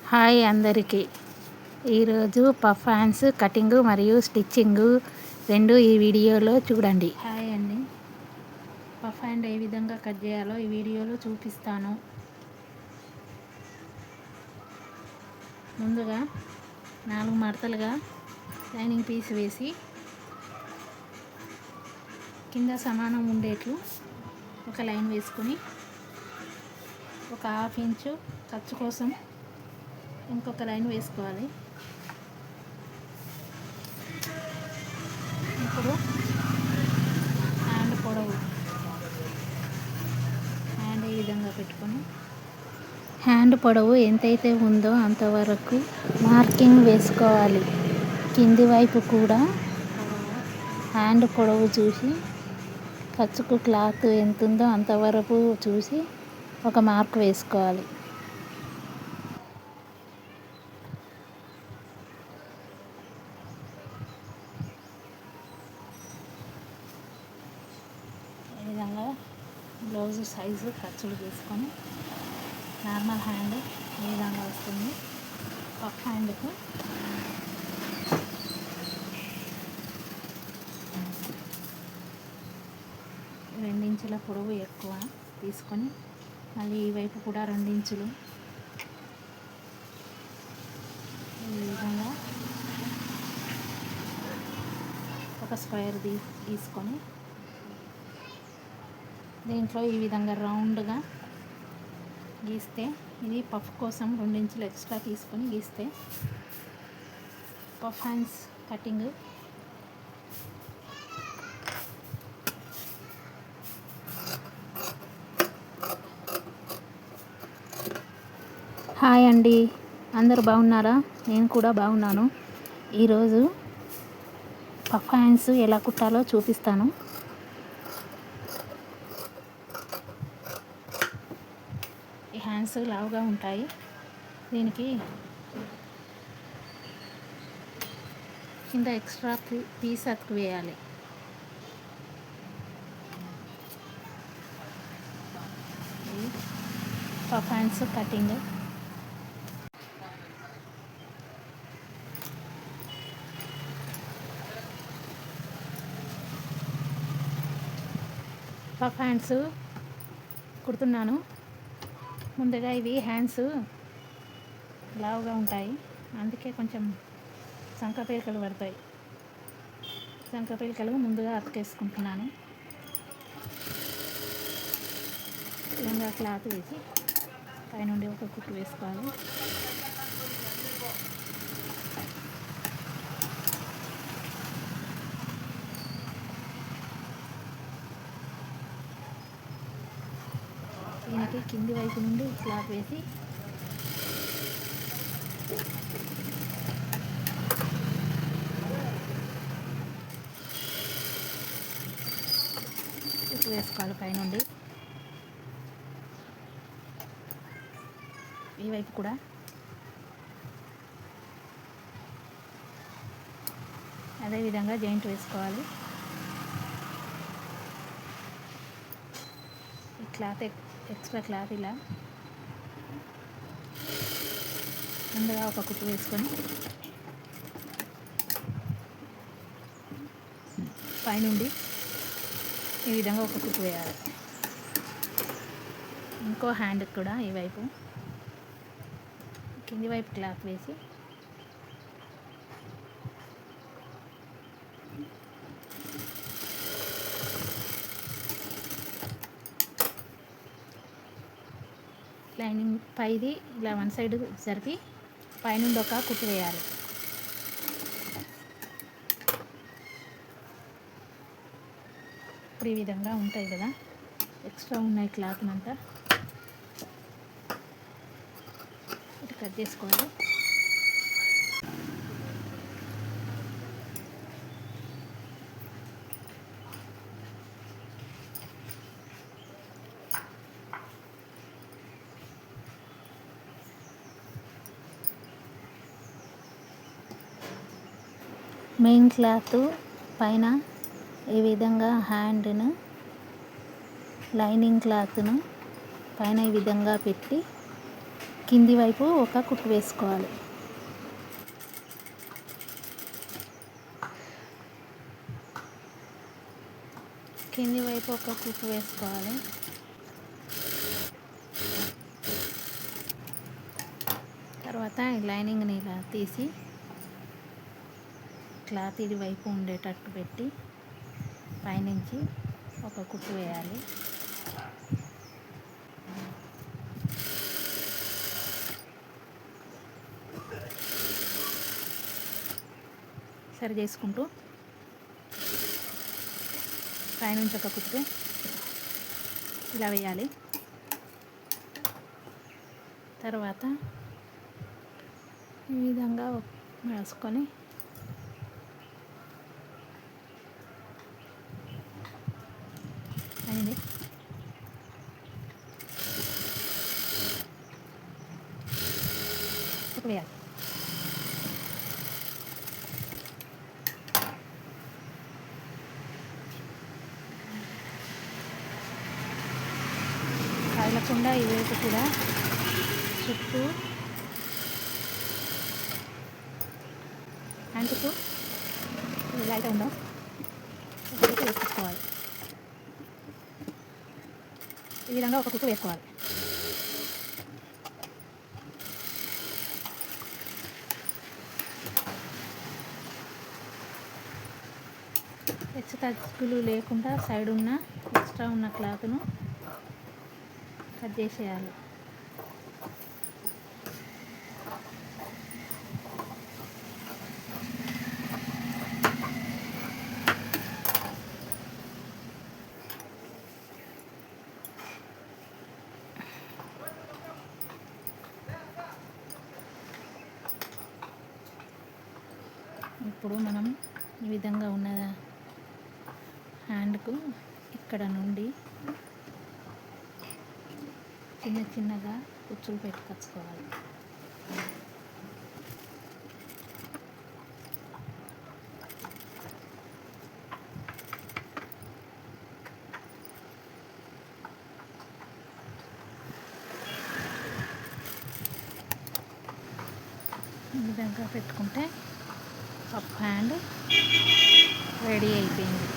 Hi అందరికీ. ఈరోజు puff hands cutting మరియు స్టిచ్చింగ్ రెండు ఈ వీడియోలో చూడండి. హాయ్ అండి. పఫ్ హ్యాండ్ ఏ విధంగా కట్ చేయాలో ఈ వీడియోలో చూపిస్తాను. ముందుగా 4 మడతలుగా లైనింగ్ పీస్ వేసి కింద సమానం ఉండేట్లు ఒక లైన్ వేసుకొని ఒక 1/2 ఇంచు ఖర్చు కోసం ఇంకొక లైన్ వేసుకోవాలి. ఇప్పుడు హ్యాండ్ పొడవు ఈ విధంగా పెట్టుకొని హ్యాండ్ పొడవు ఎంతైతే ఉందో అంతవరకు మార్కింగ్ వేసుకోవాలి. కింది వైపు కూడా హ్యాండ్ పొడవు చూసి ఖర్చుకు క్లాత్ ఎంత ఉందో అంతవరకు చూసి ఒక మార్క్ వేసుకోవాలి. ఈ విధంగా బ్లౌజ్ సైజు ఖర్చులు తీసుకొని నార్మల్ హ్యాండ్ ఈ విధంగా వస్తుంది. పఫ్ హ్యాండ్కు 2 ఇంచుల పొడవు ఎక్కువ తీసుకొని మళ్ళీ ఈ వైపు కూడా 2 ఇంచులు ఈ విధంగా ఒక స్క్వేర్ తీసుకొని దీంట్లో ఈ విధంగా రౌండ్గా గీస్తే ఇది పఫ్ కోసం 2 ఇంచులు ఎక్స్ట్రా తీసుకొని గీస్తే పఫ్ హ్యాండ్స్ కటింగ్ హాయ్ అండి, అందరు బాగున్నారా? నేను కూడా బాగున్నాను. ఈరోజు పఫ్ హ్యాండ్స్ ఎలా కుట్టాలో చూపిస్తాను. ఈ హ్యాండ్స్ లావుగా ఉంటాయి. దీనికి కింద ఎక్స్ట్రా పీస్ అతుకు వేయాలి. Puff hands cutting puff hands కుడుతున్నాను. ముందుగా ఇవి హ్యాండ్స్ లావుగా ఉంటాయి, అందుకే కొంచెం సంకపేలికలు పడతాయి. సంకపేలికలు ముందుగా అతికేసుకుంటున్నాను. విధంగా క్లాత్ వేసి పైనుండి ఒక కుట్టు వేసుకోవాలి. దీనికి కింది వైపు నుండి క్లాత్ వేసి కుట్టు వేసుకోవాలి. పైనుండి ఈ వైపు కూడా అదే విధంగా జాయింట్ వేసుకోవాలి. ఈ క్లాత్ ఎక్స్ట్రా క్లాత్ ఇలా ముందుగా ఒక కుట్టు వేసుకొని పైనుండి ఈ విధంగా ఒక కుట్టు వేయాలి. ఇంకో హ్యాండ్కి కూడా ఈ వైపు కింది వైపు క్లాత్ వేసి లైనింగ్ పైది ఇలా వన్ సైడ్ జరిపి పైనుండి ఒక కుట్టు వేయాలి. ఇప్పుడు ఈ విధంగా ఉంటాయి కదా, ఎక్స్ట్రా ఉన్నాయి క్లాత్ అంతా ఇటు కట్ చేసుకోవాలి. మెయిన్ క్లాత్ పైన ఈ విధంగా హ్యాండ్ను లైనింగ్ క్లాత్ను పైన ఈ విధంగా పెట్టి కింది వైపు ఒక కుట్టు వేసుకోవాలి. కింది వైపు ఒక కుట్టు వేసుకోవాలి. తర్వాత ఈ లైనింగ్ని ఇలా తీసి క్లాత్ ఇది వైపు ఉండేటట్టు పెట్టి పైనుంచి ఒక కుట్టు వేయాలి. సరి చేసుకుంటూ పైనుంచి ఒక కుట్టు ఇలా వేయాలి. తర్వాత ఈ విధంగా వేసుకొని అయింది. కుట్టు వేయాలి. కదలకుండా ఈ వైపు కూడా చుట్టూ హ్యాండ్కు ఇలా అయితే ఉందో వేసుకోవాలి. ఈ విధంగా ఒక కుట్టు వేసుకోవాలి. హెచ్చు తగ్గులు లేకుండా సైడ్ ఉన్న ఎక్స్ట్రా ఉన్న క్లాత్ను కట్ చేసేయాలి. ఇప్పుడు మనం ఈ విధంగా ఉన్న హ్యాండ్కు ఇక్కడ నుండి చిన్న చిన్నగా కుచ్చులు పెట్టుకొచ్చుకోవాలి. ఈ విధంగా పెట్టుకుంటే పఫ్ హ్యాండ్ రెడీ అయిపోయింది.